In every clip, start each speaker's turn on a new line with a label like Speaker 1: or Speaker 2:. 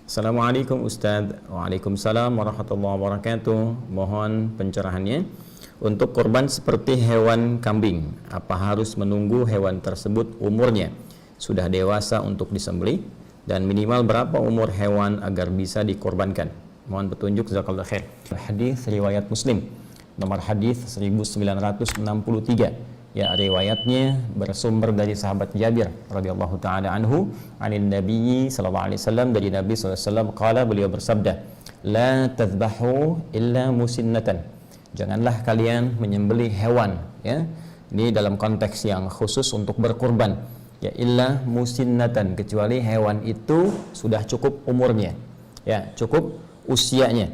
Speaker 1: Assalamualaikum Ustadz. Waalaikumsalam warahmatullahi wabarakatuh. Mohon pencerahannya. Untuk korban seperti hewan kambing, apa harus menunggu hewan tersebut umurnya sudah dewasa untuk disembelih? Dan minimal berapa umur hewan agar bisa dikorbankan? Mohon petunjuk, jazakallahu khair. Hadis riwayat Muslim, nomor hadis 1963. Ya, riwayatnya bersumber dari sahabat Jabir radhiyallahu taala anhu, anin Nabi sallallahu alaihi wasallam, dari Nabi sallallahu alaihi wasallam, qala, beliau bersabda, la tadhbahu illa musinnatan. Janganlah kalian menyembelih hewan, ya. Ini dalam konteks yang khusus untuk berkurban. Ya, illa musinnatan, kecuali hewan itu sudah cukup umurnya. Ya, cukup usianya.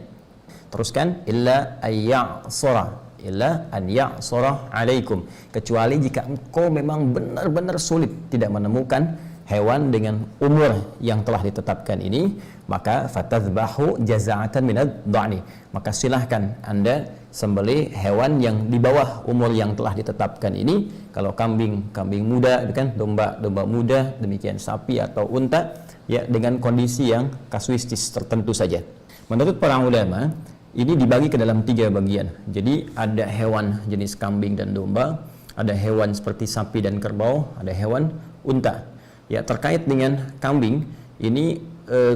Speaker 1: Teruskan, illa ayya'sara, illa an ya'sara alaikum, kecuali jika engkau memang benar-benar sulit tidak menemukan hewan dengan umur yang telah ditetapkan ini, maka fatadhbahu jaza'atan minad dha'ni, maka silahkan Anda sembelih hewan yang di bawah umur yang telah ditetapkan ini. Kalau kambing, kambing muda, kan, domba, domba muda, demikian sapi atau unta, ya, dengan kondisi yang kasuistis tertentu saja. Menurut para ulama, ini dibagi ke dalam 3 bagian. Jadi ada hewan jenis kambing dan domba, ada hewan seperti sapi dan kerbau, ada hewan unta. Ya, terkait dengan kambing ini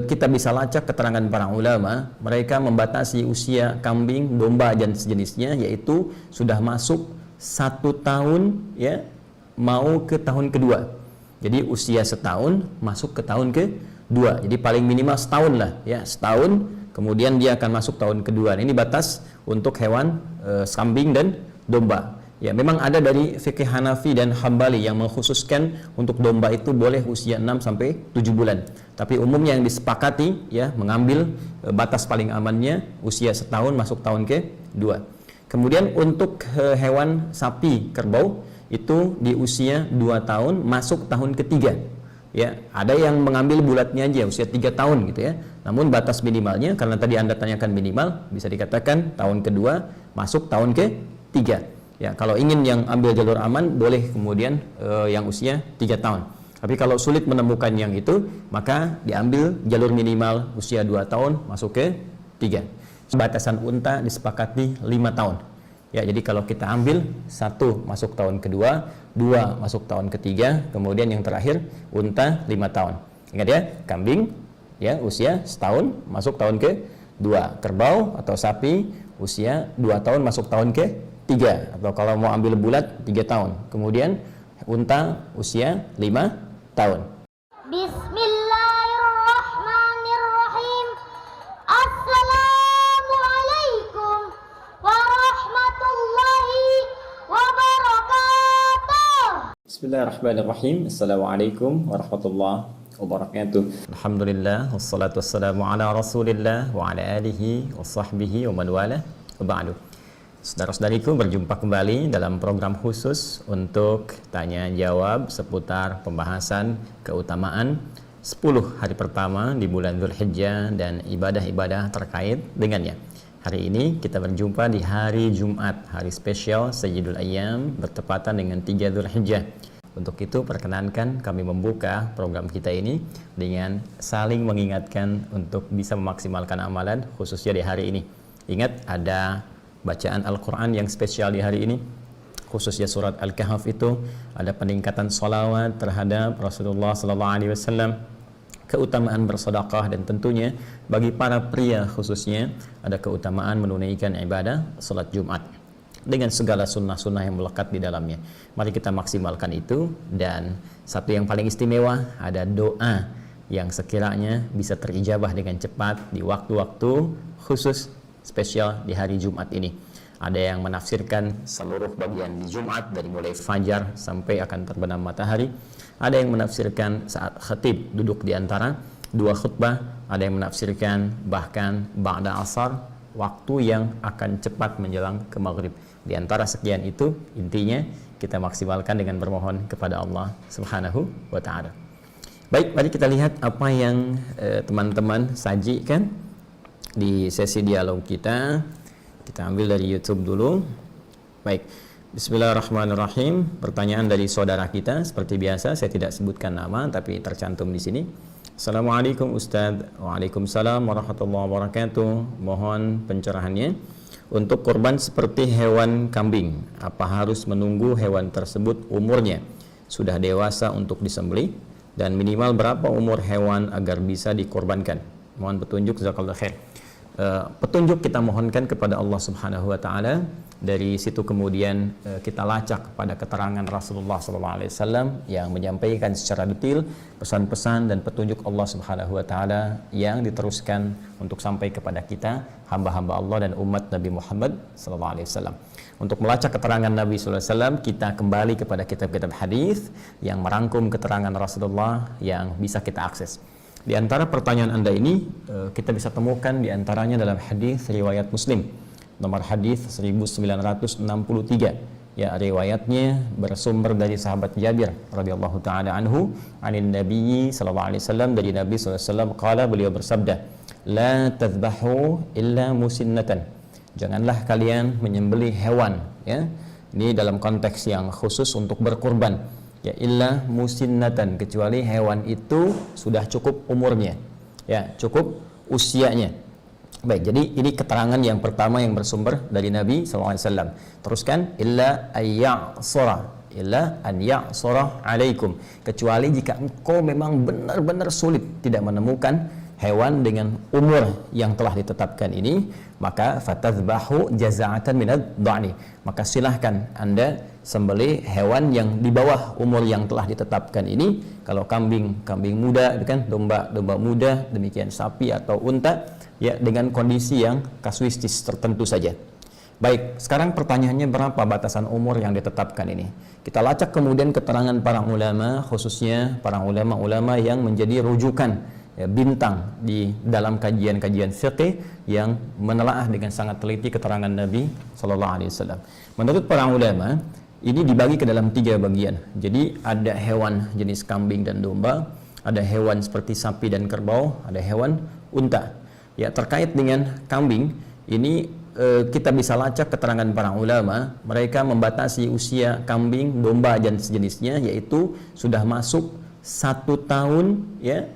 Speaker 1: kita bisa lacak keterangan para ulama, mereka membatasi usia kambing, domba dan sejenisnya, yaitu sudah masuk 1 tahun, ya, mau ke tahun kedua. Jadi usia setahun masuk ke tahun kedua. Jadi paling minimal setahun lah, ya, setahun. Kemudian dia akan masuk tahun kedua. Ini batas untuk hewan kambing dan domba. Ya, memang ada dari fikih Hanafi dan Hambali yang mengkhususkan untuk domba itu boleh usia 6 sampai 7 bulan. Tapi umumnya yang disepakati, ya, mengambil batas paling amannya usia setahun masuk tahun kedua. Kemudian untuk hewan sapi, kerbau itu di usia 2 tahun masuk tahun ketiga. Ya, ada yang mengambil bulatnya aja usia 3 tahun gitu, ya. Namun batas minimalnya, karena tadi Anda tanyakan minimal, bisa dikatakan tahun kedua masuk tahun ketiga. Ya, kalau ingin yang ambil jalur aman, boleh kemudian yang usia 3 tahun. Tapi kalau sulit menemukan yang itu, maka diambil jalur minimal usia 2 tahun masuk ke 3. Batasan unta disepakati 5 tahun. Ya, jadi kalau kita ambil 1 masuk tahun kedua, 2 masuk tahun ketiga, kemudian yang terakhir unta 5 tahun. Ingat ya, kambing, ya, usia setahun masuk tahun ke-2, kerbau atau sapi usia 2 tahun masuk tahun ke-3, atau kalau mau ambil bulat 3 tahun. Kemudian unta usia 5 tahun.
Speaker 2: Bismillahirrahmanirrahim. Assalamualaikum warahmatullahi wabarakatuh.
Speaker 1: Bismillahirrahmanirrahim. Assalamualaikum warahmatullahi wabarakatuh. Alhamdulillah, wassalatu wassalamu ala rasulillah wa ala alihi wa sahbihi wa man wala wa ba'du. Saudara-saudariku, berjumpa kembali dalam program khusus untuk tanya jawab seputar pembahasan keutamaan 10 hari pertama di bulan Dzulhijjah dan ibadah-ibadah terkait dengannya. Hari ini kita berjumpa di hari Jumat, hari spesial Sayyidul Ayyam, bertepatan dengan 3 Dzulhijjah. Untuk itu perkenankan kami membuka program kita ini dengan saling mengingatkan untuk bisa memaksimalkan amalan khususnya di hari ini. Ingat, ada bacaan Al-Quran yang spesial di hari ini, khususnya surat Al-Kahf. Itu ada peningkatan sholawat terhadap Rasulullah SAW, keutamaan bersedekah, dan tentunya bagi para pria khususnya ada keutamaan menunaikan ibadah salat Jumat dengan segala sunnah-sunnah yang melekat di dalamnya. Mari kita maksimalkan itu. Dan satu yang paling istimewa, ada doa yang sekiranya bisa terijabah dengan cepat di waktu-waktu khusus spesial di hari Jumat ini. Ada yang menafsirkan seluruh bagian di Jumat dari mulai fajar sampai akan terbenam matahari. Ada yang menafsirkan saat khatib duduk di antara 2 khutbah. Ada yang menafsirkan bahkan ba'da asar, waktu yang akan cepat menjelang ke maghrib. Di antara sekian itu, intinya kita maksimalkan dengan bermohon kepada Allah Subhanahu wa ta'ala. Baik, mari kita lihat apa yang teman-teman sajikan di sesi dialog kita. Kita ambil dari YouTube dulu. Baik, bismillahirrahmanirrahim. Pertanyaan dari saudara kita, seperti biasa saya tidak sebutkan nama tapi tercantum di sini. Assalamualaikum Ustadz. Waalaikumsalam warahmatullahi wabarakatuh. Mohon pencerahannya. Untuk korban seperti hewan kambing, apa harus menunggu hewan tersebut umurnya sudah dewasa untuk disembelih, dan minimal berapa umur hewan agar bisa dikorbankan? Mohon petunjuk, jazakallahu khair. Petunjuk kita mohonkan kepada Allah Subhanahu wa taala. Dari situ kemudian kita lacak pada keterangan Rasulullah SAW yang menyampaikan secara detail pesan-pesan dan petunjuk Allah Subhanahu wa taala yang diteruskan untuk sampai kepada kita hamba-hamba Allah dan umat Nabi Muhammad SAW. Untuk melacak keterangan Nabi SAW, kita kembali kepada kitab-kitab hadis yang merangkum keterangan Rasulullah yang bisa kita akses. Di antara pertanyaan Anda ini, kita bisa temukan di antaranya dalam hadis riwayat Muslim nomor hadis 1963, ya, riwayatnya bersumber dari sahabat Jabir radhiyallahu taala anhu anin Nabi sallallahu alaihi wasallam, dari Nabi sallallahu alaihi wasallam qala, beliau bersabda, la tadhbahu illa musinnatan, janganlah kalian menyembelih hewan, ya, ini dalam konteks yang khusus untuk berkurban, ya, illa musinnatan, kecuali hewan itu sudah cukup umurnya, ya, cukup usianya. Baik, jadi ini keterangan yang pertama yang bersumber dari Nabi SAW. Teruskan, illa an ya'sura alaikum, kecuali jika engkau memang benar-benar sulit tidak menemukan hewan dengan umur yang telah ditetapkan ini, maka fatadhbahu jaza'atan minad dha'ni, maka silahkan Anda sembelih hewan yang di bawah umur yang telah ditetapkan ini. Kalau kambing muda, kan, domba muda, demikian sapi atau unta, ya, dengan kondisi yang kasuistis tertentu saja. Baik, sekarang pertanyaannya, berapa batasan umur yang ditetapkan ini? Kita lacak kemudian keterangan para ulama, khususnya para ulama-ulama yang menjadi rujukan, ya, bintang di dalam kajian-kajian fiqih yang menelaah dengan sangat teliti keterangan Nabi sallallahu alaihi wasallam. Menurut para ulama, ini dibagi ke dalam 3 bagian. Jadi ada hewan jenis kambing dan domba, ada hewan seperti sapi dan kerbau, ada hewan unta. Ya, terkait dengan kambing ini kita bisa lacak keterangan para ulama. Mereka membatasi usia kambing, domba dan sejenisnya, yaitu sudah masuk 1 tahun, ya,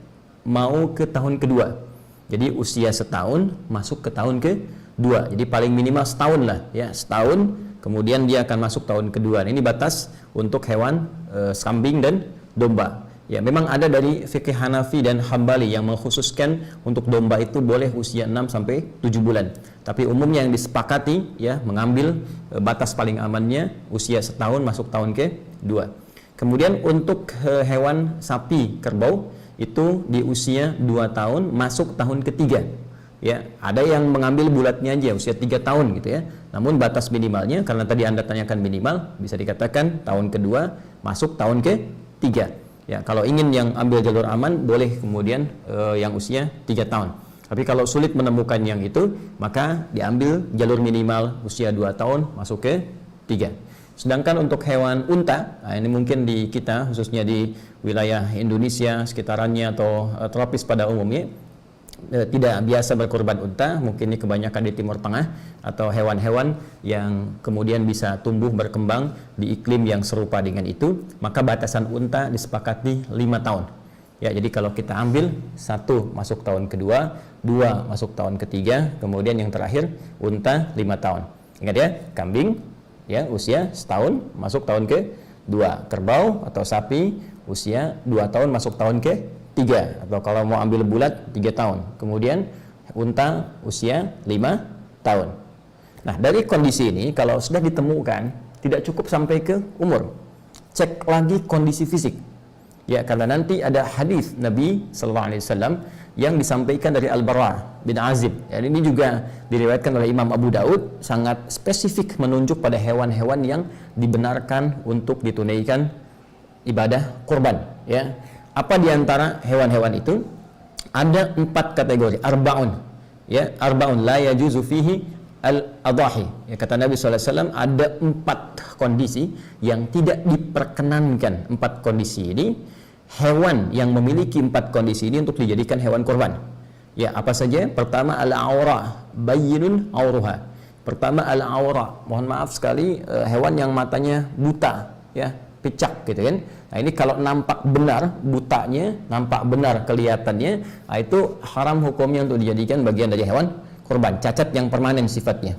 Speaker 1: mau ke tahun kedua. Jadi usia setahun masuk ke tahun kedua. Jadi paling minimal setahun lah, ya, setahun, kemudian dia akan masuk tahun kedua. Ini batas untuk hewan kambing dan domba. Ya, memang ada dari fikih Hanafi dan Hambali yang mengkhususkan untuk domba itu boleh usia 6 sampai 7 bulan. Tapi umumnya yang disepakati, ya, mengambil batas paling amannya usia setahun masuk tahun ke-2. Kemudian untuk hewan sapi kerbau itu di usia 2 tahun masuk tahun ke-3. Ya, ada yang mengambil bulatnya aja usia 3 tahun gitu, ya. Namun batas minimalnya, karena tadi Anda tanyakan minimal, bisa dikatakan tahun kedua masuk tahun ke-3. Ya, kalau ingin yang ambil jalur aman, boleh kemudian yang usia 3 tahun. Tapi kalau sulit menemukan yang itu, maka diambil jalur minimal usia 2 tahun masuk ke 3. Sedangkan untuk hewan unta, nah ini mungkin di kita, khususnya di wilayah Indonesia sekitarannya atau tropis pada umumnya, tidak biasa berkorban unta, mungkin ini kebanyakan di Timur Tengah, atau hewan-hewan yang kemudian bisa tumbuh berkembang di iklim yang serupa dengan itu, maka batasan unta disepakati 5 tahun. Ya, jadi kalau kita ambil 1 masuk tahun kedua, 2 masuk tahun ketiga, kemudian yang terakhir unta 5 tahun. Ingat ya, kambing, ya, usia setahun masuk tahun ke-2, kerbau atau sapi usia 2 tahun masuk tahun ke-3, atau kalau mau ambil bulat 3 tahun. Kemudian unta usia 5 tahun. Nah, dari kondisi ini kalau sudah ditemukan tidak cukup sampai ke umur, cek lagi kondisi fisik. Ya, karena nanti ada hadis Nabi sallallahu alaihi wasallam yang disampaikan dari Al-Bara bin Azib. Ya, ini juga diriwayatkan oleh Imam Abu Daud, sangat spesifik menunjuk pada hewan-hewan yang dibenarkan untuk ditunaikan ibadah kurban, ya. Apa di antara hewan-hewan itu? Ada 4 kategori, arbaun. Ya, arbaun la yajuzu fihi al-adahi. Ya, kata Nabi SAW, ada 4 kondisi yang tidak diperkenankan. 4 kondisi ini, hewan yang memiliki 4 kondisi ini untuk dijadikan hewan kurban. Ya, apa saja? Pertama, al-aura, bayyinun auruha. Pertama, al-aura. Mohon maaf sekali, hewan yang matanya buta, ya, picak gitu kan. Nah ini kalau nampak benar butanya, nampak benar kelihatannya, nah itu haram hukumnya untuk dijadikan bagian dari hewan kurban, cacat yang permanen sifatnya.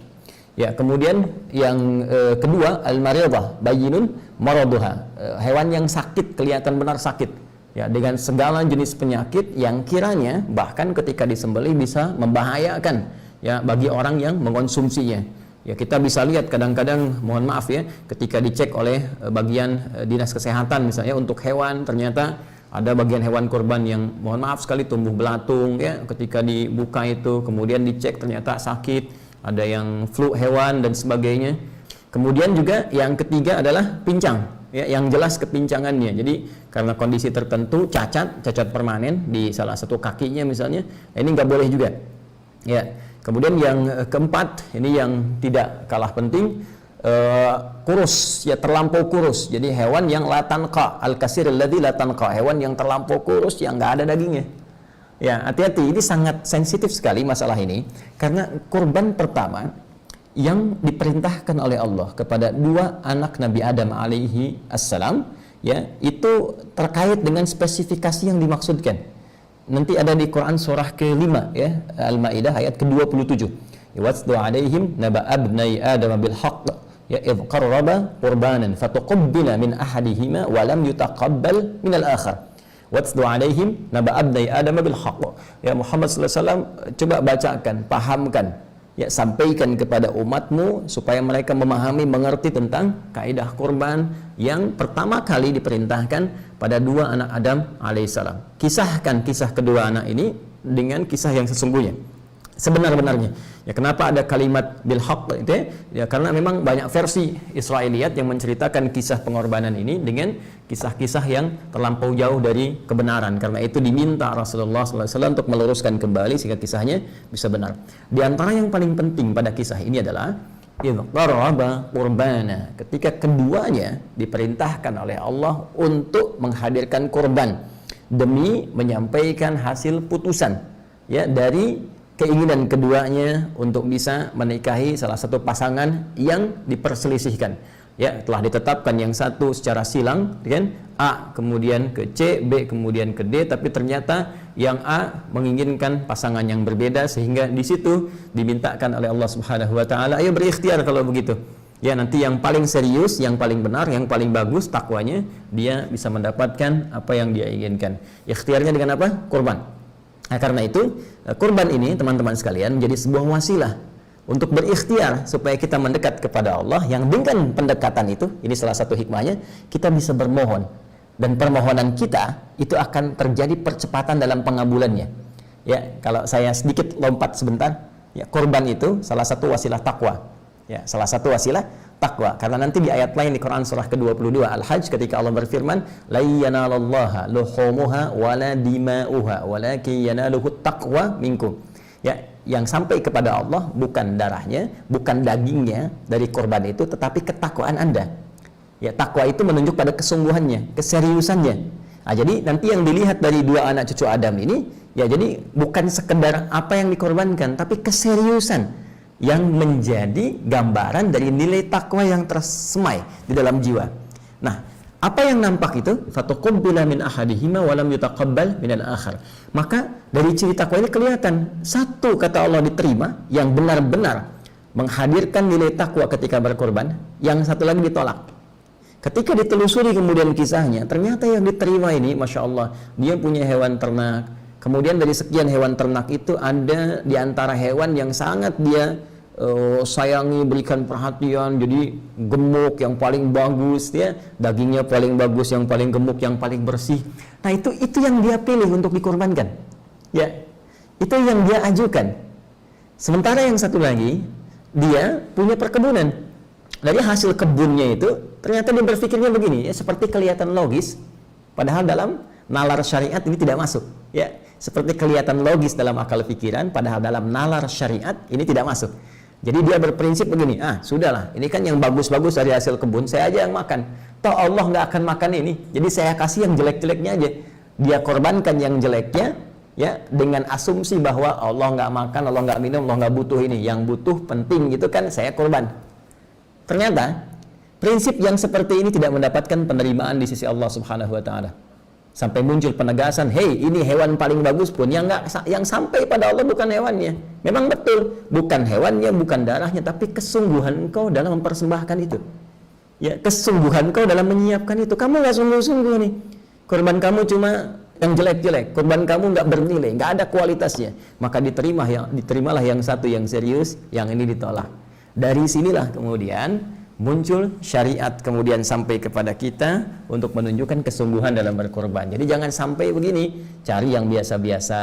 Speaker 1: Ya, kemudian yang kedua al-maridah bayyinun maraduha, hewan yang sakit, kelihatan benar sakit. Ya, dengan segala jenis penyakit yang kiranya bahkan ketika disembelih bisa membahayakan ya bagi orang yang mengonsumsinya. Ya, kita bisa lihat kadang-kadang, mohon maaf ya, ketika dicek oleh bagian dinas kesehatan misalnya untuk hewan, ternyata ada bagian hewan kurban yang mohon maaf sekali tumbuh belatung ya, ketika dibuka itu kemudian dicek ternyata sakit, ada yang flu hewan dan sebagainya. Kemudian juga yang ketiga adalah pincang ya, yang jelas kepincangannya. Jadi karena kondisi tertentu cacat permanen di salah satu kakinya misalnya, ini nggak boleh juga ya. Kemudian yang keempat, ini yang tidak kalah penting, kurus, ya terlampau kurus. Jadi hewan yang la tanqa, al-kasir alladzi la tanqa, hewan yang terlampau kurus yang nggak ada dagingnya. Ya, hati-hati, ini sangat sensitif sekali masalah ini, karena kurban pertama yang diperintahkan oleh Allah kepada dua anak Nabi Adam alaihi assalam, ya, itu terkait dengan spesifikasi yang dimaksudkan. Nanti ada di Quran surah ke-5 ya, Al-Maidah ayat ke-27. Watsdu alaihim naba abnai Adam bil haqq ya idh qarraba qurbanan fatuqabbala min ahadihima wa lam yutaqabbal min al-akhar. Watsdu alaihim naba abnai Adam bil haqq. Ya Muhammad sallallahu alaihi wasallam, coba bacakan, pahamkan, ya sampaikan kepada umatmu supaya mereka memahami, mengerti tentang kaidah kurban yang pertama kali diperintahkan pada dua anak Adam alaihissalam. Kisahkan kisah kedua anak ini dengan kisah yang sesungguhnya, sebenar-benarnya. Ya, kenapa ada kalimat bil haqq itu ya? Karena memang banyak versi Israiliyat yang menceritakan kisah pengorbanan ini dengan kisah-kisah yang terlampau jauh dari kebenaran. Karena itu diminta Rasulullah SAW untuk meluruskan kembali sehingga kisahnya bisa benar. Di antara yang paling penting pada kisah ini adalah idh qarraba qurbana, ketika keduanya diperintahkan oleh Allah untuk menghadirkan kurban demi menyampaikan hasil putusan ya dari keinginan keduanya untuk bisa menikahi salah satu pasangan yang diperselisihkan. Ya, telah ditetapkan yang satu secara silang, kan? A kemudian ke C, B kemudian ke D, tapi ternyata yang A menginginkan pasangan yang berbeda, sehingga di situ dimintakan oleh Allah Subhanahu wa taala, ayo berikhtiar kalau begitu. Ya, nanti yang paling serius, yang paling benar, yang paling bagus takwanya, dia bisa mendapatkan apa yang dia inginkan. Ikhtiarnya dengan apa? Kurban. Nah, karena itu kurban ini teman-teman sekalian menjadi sebuah wasilah untuk berikhtiar supaya kita mendekat kepada Allah, yang dengan pendekatan itu, ini salah satu hikmahnya, kita bisa bermohon, dan permohonan kita itu akan terjadi percepatan dalam pengabulannya. Ya, kalau saya sedikit lompat sebentar, ya, kurban itu salah satu wasilah takwa. Ya, salah satu wasilah takwa. Karena nanti di ayat lain di Quran surah ke-22 Al-Hajj, ketika Allah berfirman, la yanalallaha luhumuha wala dima'uha walakin yanaluhu taqwa minkum. Ya, yang sampai kepada Allah bukan darahnya, bukan dagingnya dari korban itu, tetapi ketakwaan Anda. Ya, takwa itu menunjuk pada kesungguhannya, keseriusannya. Nah, jadi nanti yang dilihat dari dua anak cucu Adam ini, ya jadi bukan sekedar apa yang dikorbankan, tapi keseriusan yang menjadi gambaran dari nilai takwa yang tersemai di dalam jiwa. Nah, apa yang nampak itu? Fatuqabbala min ahadihima wa lam yutaqabbal min al-akhar. Maka dari ciri takwa ini kelihatan, satu kata Allah diterima, yang benar-benar menghadirkan nilai takwa ketika berkorban, yang satu lagi ditolak. Ketika ditelusuri kemudian kisahnya, ternyata yang diterima ini, Masya Allah, dia punya hewan ternak. Kemudian dari sekian hewan ternak itu ada di antara hewan yang sangat dia sayangi, berikan perhatian, jadi gemuk yang paling bagus ya, dagingnya paling bagus, yang paling gemuk, yang paling bersih. Nah, itu yang dia pilih untuk dikorbankan. Ya, itu yang dia ajukan. Sementara yang satu lagi, dia punya perkebunan. Dari hasil kebunnya itu, ternyata dia berpikirnya begini, ya, seperti kelihatan logis, padahal dalam nalar syariat ini tidak masuk. Ya, seperti kelihatan logis dalam akal pikiran, padahal dalam nalar syariat ini tidak masuk. Jadi dia berprinsip begini, sudahlah, ini kan yang bagus-bagus dari hasil kebun, saya aja yang makan. Toh Allah nggak akan makan ini, jadi saya kasih yang jelek-jeleknya aja. Dia korbankan yang jeleknya, ya, dengan asumsi bahwa Allah nggak makan, Allah nggak minum, Allah nggak butuh ini. Yang butuh penting gitu kan, saya korban. Ternyata Prinsip yang seperti ini tidak mendapatkan penerimaan di sisi Allah Subhanahu wa taala. Sampai muncul penegasan, "Hei, ini hewan paling bagus pun yang sampai pada Allah bukan hewannya." Memang betul, bukan hewannya, bukan darahnya, tapi kesungguhan engkau dalam mempersembahkan itu. Ya, kesungguhan engkau dalam menyiapkan itu. Kamu nggak sungguh-sungguh nih. Korban kamu cuma yang jelek-jelek, korban kamu nggak bernilai, nggak ada kualitasnya. Maka diterimalah yang satu yang serius, yang ini ditolak. Dari sinilah kemudian muncul syariat kemudian sampai kepada kita untuk menunjukkan kesungguhan dalam berkorban. Jadi jangan sampai begini, cari yang biasa-biasa,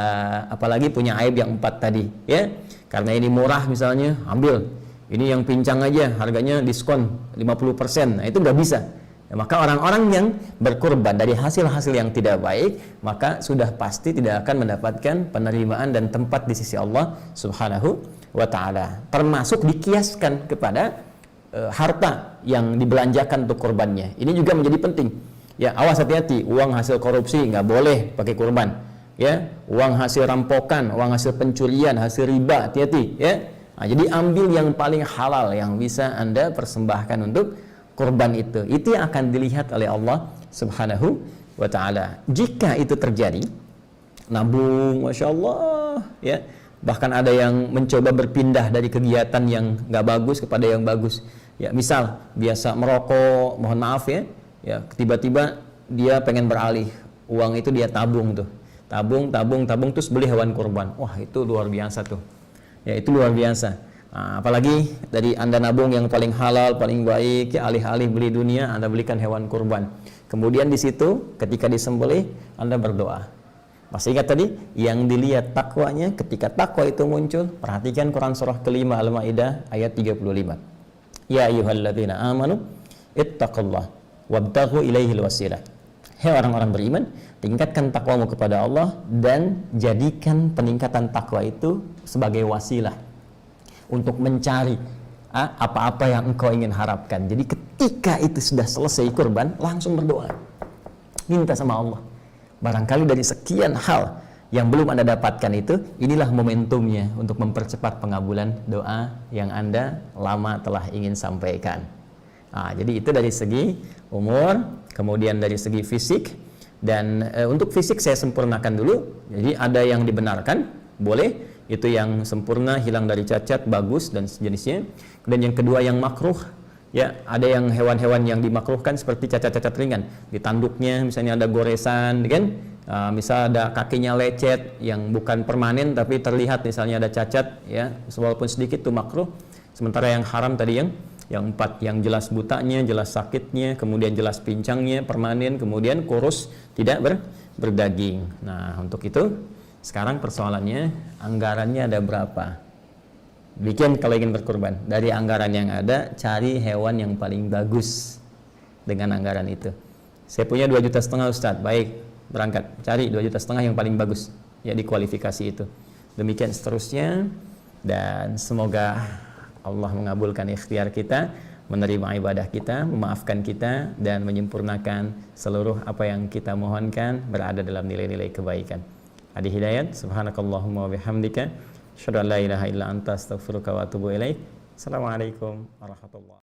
Speaker 1: apalagi punya aib yang 4 tadi, ya. Karena ini murah misalnya, ambil. Ini yang pincang aja, harganya diskon 50%. Nah, itu nggak bisa. Ya, maka orang-orang yang berkorban dari hasil-hasil yang tidak baik, maka sudah pasti tidak akan mendapatkan penerimaan dan tempat di sisi Allah Subhanahu wa taala. Termasuk dikiaskan kepada harta yang dibelanjakan untuk korbannya. Ini juga menjadi penting. Ya, awas, hati-hati, uang hasil korupsi nggak boleh pakai kurban. Ya, uang hasil rampokan, uang hasil pencurian, hasil riba, hati-hati. Ya, nah, jadi ambil yang paling halal yang bisa Anda persembahkan untuk kurban itu. Itu yang akan dilihat oleh Allah Subhanahu wa taala. Jika itu terjadi, nabung, masya Allah, ya. Bahkan ada yang mencoba berpindah dari kegiatan yang nggak bagus kepada yang bagus. Ya, misal biasa merokok, mohon maaf ya, tiba-tiba dia pengen beralih, uang itu dia tabung tuh, tabung terus beli hewan kurban. Wah, itu luar biasa tuh. Ya, itu luar biasa. Nah, apalagi dari Anda nabung yang paling halal, paling baik, ya, alih-alih beli dunia, Anda belikan hewan kurban. Kemudian di situ ketika disembelih, Anda berdoa. Masih ingat tadi? Yang dilihat takwanya. Ketika takwa itu muncul, perhatikan Quran surah kelima Al-Maidah ayat 35. Ya ayyuhalladzina amanu ittaqullah wabtaghu ilaihil wasilah. Hei orang-orang beriman, tingkatkan takwamu kepada Allah dan jadikan peningkatan takwa itu sebagai wasilah untuk mencari apa-apa yang engkau ingin harapkan. Jadi ketika itu sudah selesai kurban, langsung berdoa. Minta sama Allah. Barangkali dari sekian hal yang belum Anda dapatkan itu, inilah momentumnya untuk mempercepat pengabulan doa yang Anda lama telah ingin sampaikan. Nah, jadi itu dari segi umur, kemudian dari segi fisik. Dan untuk fisik saya sempurnakan dulu. Jadi ada yang dibenarkan, boleh. Itu yang sempurna, hilang dari cacat, bagus, dan sejenisnya. Dan yang kedua yang makruh. Ya, ada yang hewan-hewan yang dimakruhkan seperti cacat-cacat ringan. Di tanduknya misalnya ada goresan, kan? Misal ada kakinya lecet yang bukan permanen tapi terlihat misalnya ada cacat, ya, walaupun sedikit itu makruh. Sementara yang haram tadi yang 4, yang jelas butanya, jelas sakitnya, kemudian jelas pincangnya, permanen, kemudian kurus, tidak berdaging. Nah, untuk itu sekarang persoalannya anggarannya ada berapa? Bikin kalau ingin berkurban, dari anggaran yang ada, cari hewan yang paling bagus dengan anggaran itu. Saya punya 2,5 juta Ustaz, baik, berangkat, cari 2,5 juta yang paling bagus, ya, di kualifikasi itu. Demikian seterusnya, dan semoga Allah mengabulkan ikhtiar kita, menerima ibadah kita, memaafkan kita, dan menyempurnakan seluruh apa yang kita mohonkan berada dalam nilai-nilai kebaikan. Adi Hidayat, subhanakallahumma wa bihamdika, asyhadu an la ilaha illa anta astaghfiruka wa atubu ilaik. Assalamualaikum warahmatullahi wabarakatuh.